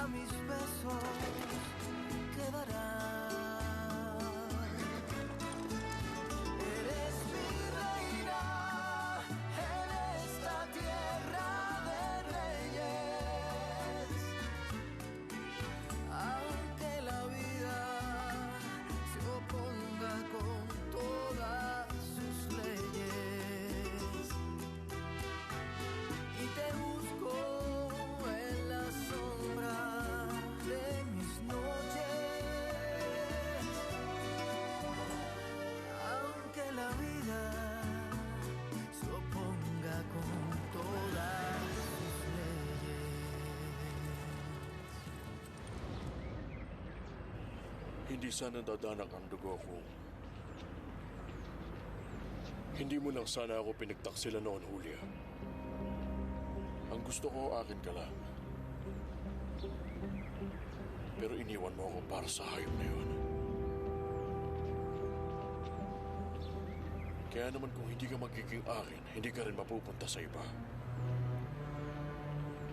mis besos quedarán. Eres mi reina en esta tierra de reyes, aunque la vida se oponga con todas sus leyes, y te busco en la sombra de mis noches, aunque la vida se oponga con todas sus leyes. Hindi sana dadanak ang dugo ko. Hindi mo lang sana ako pinagtaksila noon, Julia. Ang gusto ko, akin ka lang. Pero iniwan mo ako para sa hayop na yun. Kaya naman kung hindi ka magiging akin, hindi ka rin mapupunta sa iba.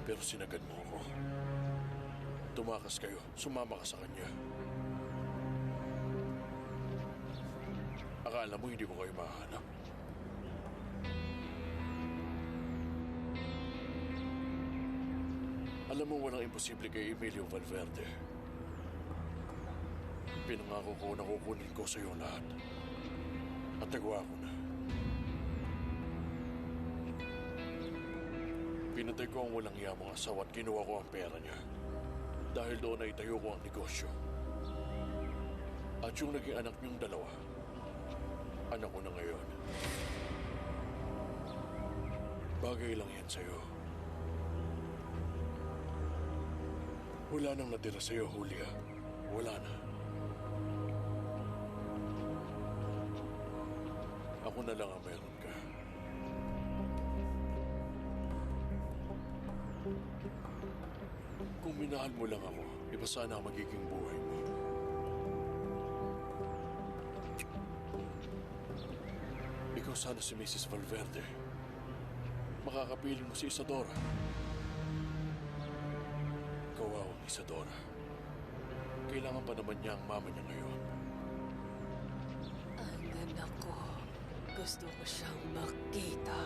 Pero sinagad mo ako. Tumakas kayo, sumama ka sa kanya. Akala mo hindi ko kayo mahanap. Alam mo, walang imposible kay Emilio Valverde. Pinangako ko na kukunin ko sa iyo lahat. At nagawa ko na. Pinatay ko ang walang iya mong asawa at kinuha ko ang pera niya. Dahil doon ay tayo ko ang negosyo. At yung naging anak niyong dalawa, anak ko na ngayon. Bagay lang yan sa'yo. Wala nang natira sa'yo, Julia. Wala na. Ako na lang ang meron ka. Kung minahal mo lang ako, iba sana ang magiging buhay mo. Ikaw sana si Mrs. Valverde. Makakapiling mo si Isadora. Kawawang Isadora. Kailangan pa naman niya ang mama niya ngayon. Ang anak ko. Gusto ko siyang makita.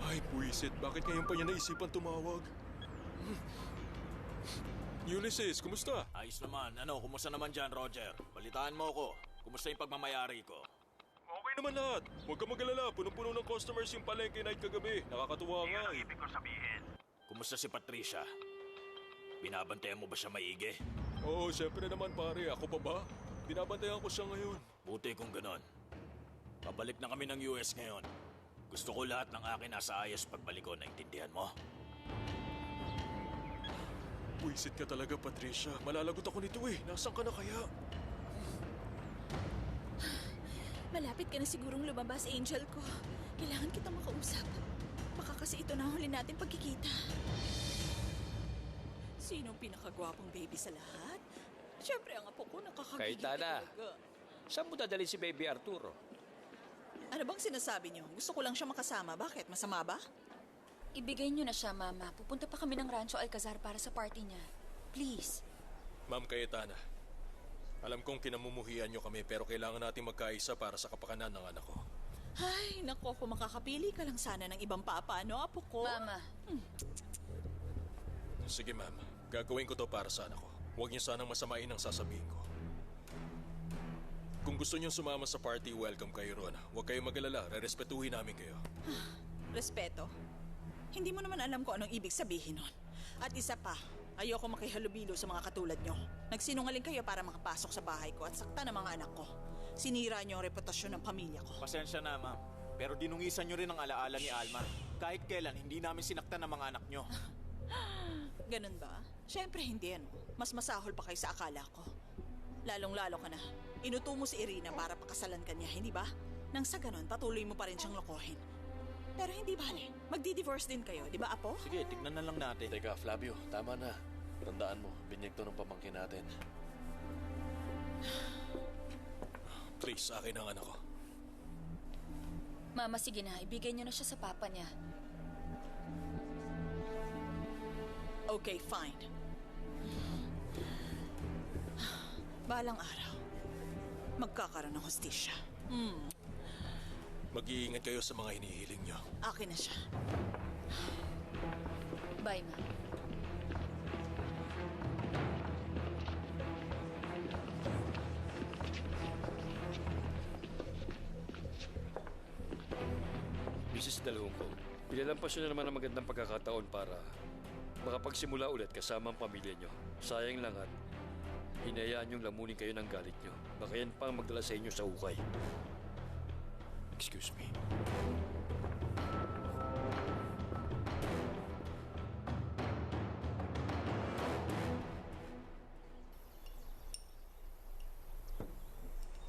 Ay, buwisit. Bakit ngayon pa niya naisipan tumawag? Ulysses, kumusta? Ayos naman. Kumusta naman dyan, Roger? Balitaan mo ako. Kumusta yung pagmamayari ko? Okay naman lahat. Huwag ka mag-alala. Punong-puno ng customers yung palengke night kagabi. Nakakatuwa nga eh. Ibig ko sabihin. Kumusta si Patricia? Binabantayan mo ba siya maigi? Oo, syempre naman pare. Ako pa ba? Binabantayan ko siya ngayon. Buti kung ganon. Pabalik na kami ng US ngayon. Gusto ko lahat ng akin nasa ayos pagbalik ko, naintindihan mo? Buisit ka talaga, Patricia. Malalagot ako nito eh. Nasaan ka na kaya? Malapit ka na sigurong lumabas, Angel ko. Kailangan kita makausap. Baka kasi ito na huli natin pagkikita. Sinong pinakagwapong baby sa lahat? Siyempre, ang apo ko nakakagigil Cayetana, talaga. saan mo dadalhin si Baby Arturo? Ano bang sinasabi niyo? Gusto ko lang siya makasama. Bakit? Masama ba? Ibigay niyo na siya, Mama. Pupunta pa kami ng Rancho Alcazar para sa party niya. Please. Ma'am Cayetana, alam kong kinamumuhian niyo kami pero kailangan natin magkaisa para sa kapakanan ng anak ko. Ay, naku, kung makakapili ka lang sana ng ibang papa, no, apo ko? Mama. Sige, ma'am. Gagawin ko to para sa anak ko. Huwag niyo sanang masamain ang sasabihin ko. Kung gusto niyo sumama sa party, welcome kayo ron. Huwag kayong mag-alala. Rerespetuhin namin kayo. Respeto? Hindi mo naman alam kung anong ibig sabihin nun. At isa pa, ayoko makihalubilo sa mga katulad nyo. Nagsinungaling kayo para makapasok sa bahay ko at sakta ng mga anak ko. Sinira nyo ang reputasyon ng pamilya ko. Pasensya na, ma'am. Pero dinungisan nyo rin ang alaala ni Alma. Kahit kailan, hindi namin sinaktan ng mga anak nyo. Ganun ba? Siyempre hindi, ano. Mas masahol pa kayo sa akala ko. Lalong-lalo ka na. Inuto mo si Irina para pakasalan ka niya, hindi ba? Nang sa ganon, patuloy mo pa rin siyang lokohin. Pero hindi bale. Magdi-divorce din kayo, di ba, Apo? Sige, tignan na lang natin. Teka, Flavio, tama na. Tandaan mo, binyag to ng pamangkin natin. Please, akin ang anak ko. Mama, sige na. Ibigay niyo na siya sa papa niya. Okay, fine. Balang araw, magkakaroon ng hustisya. Mag-iingat kayo sa mga hinihiling nyo. Akin na siya. Bye, Ma. Mrs. Dalunco, pinalampas nyo na naman ang magandang pagkakataon para makapagsimula ulit kasama ang pamilya nyo. Sayang lang at hinayaan nyong lamunin kayo ng galit nyo. Baka yan pang magdala sa inyo sa ukay. Excuse me.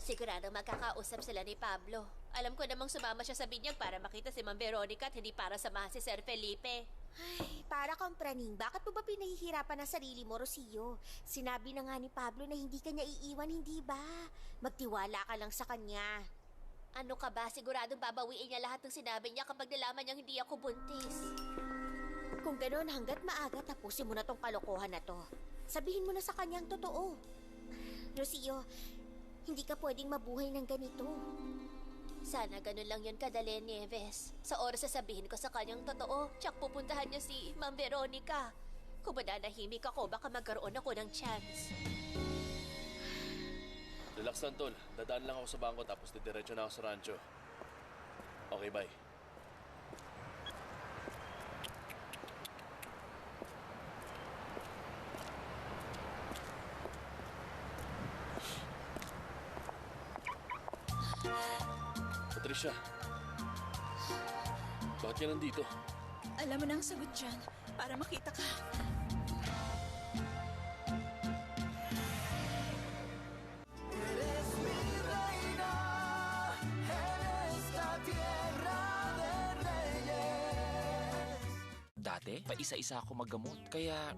Sigurado magkakausap sila ni Pablo. Alam ko namang sumama siya sa binyag para makita si Ma'am Veronica at hindi para samahan si Sir Felipe. Ay, para kang praning. Bakit mo ba pinahihirapan ang sarili mo, Rocio? Sinabi na nga ni Pablo na hindi ka niya iiwan, hindi ba? Magtiwala ka lang sa kanya. Ano ka ba? Siguradong babawiin niya lahat ng sinabi niya kapag nalaman niyang hindi ako buntis. Kung gano'n, hanggat maaga, tapusin mo na tong kalokohan na to. Sabihin mo na sa kanya ang totoo. Rocio, hindi ka pwedeng mabuhay ng ganito. Sana ganun lang yun kadali, Nieves. Sa oras sasabihin ko sa kanyang totoo, tsak pupuntahan niya si Ma'am Veronica. Kung mananahimik ako, baka magkaroon ako ng chance. Relax lang, Tol. Dadaan lang ako sa bangko tapos didiretso na ako sa rancho. Okay, bye. Patricia, bakit ka nandito? Alam mo na ang sagot dyan, para makita ka. Eres mi reina en esta tierra de reyes. Dati, paisa-isa ako maggamot. Kaya